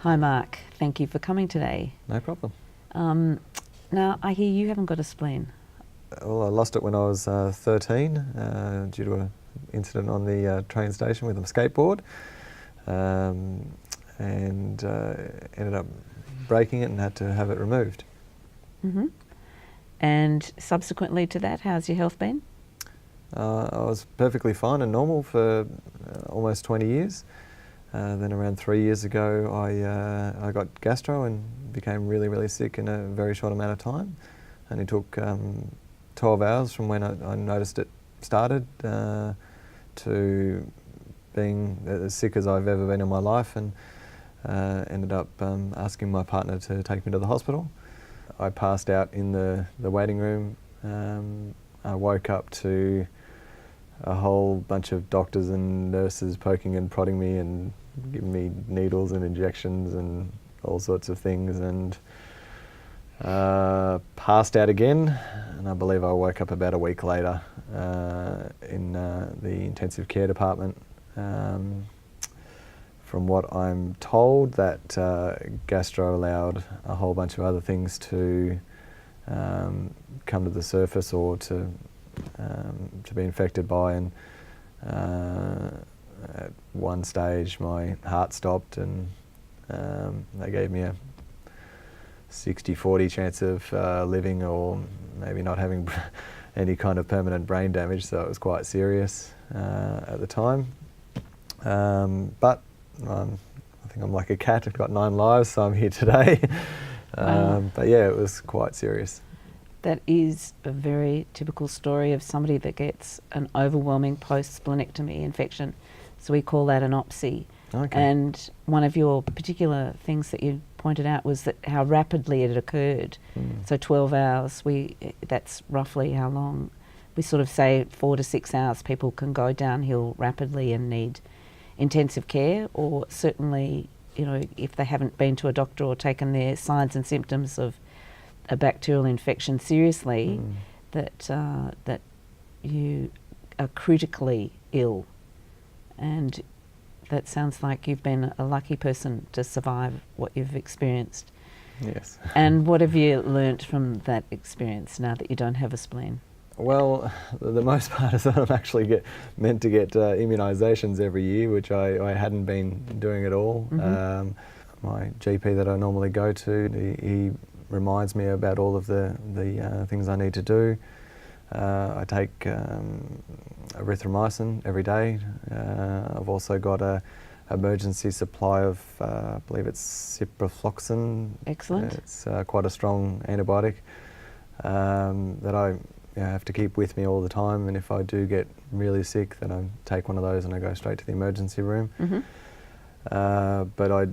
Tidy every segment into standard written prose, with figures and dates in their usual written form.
Hi Mark, thank you for coming today. No problem. Now I hear you haven't got a spleen. Well, I lost it when I was 13 due to an incident on the train station with a skateboard, and ended up breaking it and had to have it removed. Mm-hmm. And subsequently to that, how's your health been? I was perfectly fine and normal for almost 20 years. Then around 3 years ago I got gastro and became really sick in a very short amount of time. Only took 12 hours from when I noticed it started to being as sick as I've ever been in my life, and ended up asking my partner to take me to the hospital. I passed out in the waiting room. I woke up to a whole bunch of doctors and nurses poking and prodding me and giving me needles and injections and all sorts of things, and passed out again. And I believe I woke up about a week later in the intensive care department. From what I'm told, that gastro allowed a whole bunch of other things to come to the surface or to be infected by, and at one stage my heart stopped, and they gave me a 60-40 chance of living or maybe not having any kind of permanent brain damage, so it was quite serious at the time. But I think I'm like a cat, I've got 9 lives, so I'm here today. Wow. But yeah, it was quite serious. That is a very typical story of somebody that gets an overwhelming post-splenectomy infection. So we call that an OPSI. Okay. And one of your particular things that you pointed out was that how rapidly it occurred. So 12 hours, that's roughly how long. We sort of say 4 to 6 hours people can go downhill rapidly and need intensive care, or certainly, you know, if they haven't been to a doctor or taken their signs and symptoms of a bacterial infection seriously, that you are critically ill. And that sounds like you've been a lucky person to survive what you've experienced. Yes. And what have you learnt from that experience now that you don't have a spleen? Well, the most part is that I'm actually meant to get immunisations every year, which I hadn't been doing at all. My GP that I normally go to, he reminds me about all of the things I need to do. I take erythromycin every day. I've also got a emergency supply of, I believe it's ciprofloxacin. Excellent. It's quite a strong antibiotic that I have to keep with me all the time, and if I do get really sick, then I take one of those and I go straight to the emergency room. But I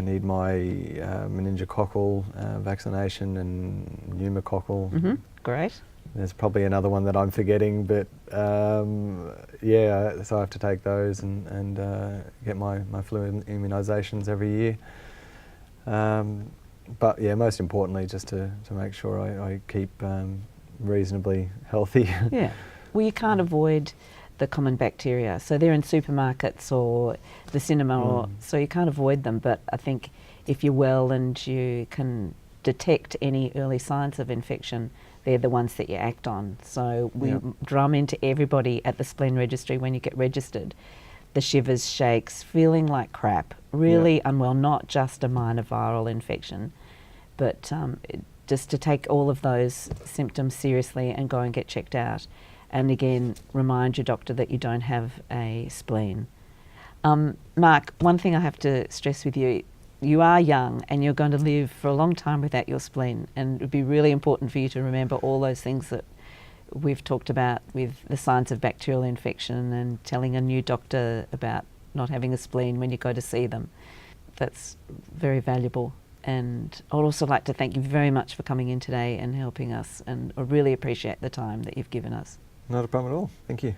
need my meningococcal vaccination and pneumococcal. Great. There's probably another one that I'm forgetting, but yeah, so I have to take those and get my flu immunisations every year. But yeah, most importantly, just to make sure I keep reasonably healthy. Yeah. Well, you can't avoid the common bacteria. So they're in supermarkets or the cinema, or so you can't avoid them. But I think if you're well and you can detect any early signs of infection, they're the ones that you act on. So we drum into everybody at the Spleen Registry when you get registered. The shivers, shakes, feeling like crap, really unwell, not just a minor viral infection, but just to take all of those symptoms seriously and go and get checked out. And again, remind your doctor that you don't have a spleen. Mark, one thing I have to stress with you, you are young and you're going to live for a long time without your spleen, and it would be really important for you to remember all those things that we've talked about with the signs of bacterial infection and telling a new doctor about not having a spleen when you go to see them. That's very valuable. And I'd also like to thank you very much for coming in today and helping us, and I really appreciate the time that you've given us. Not a problem at all. Thank you.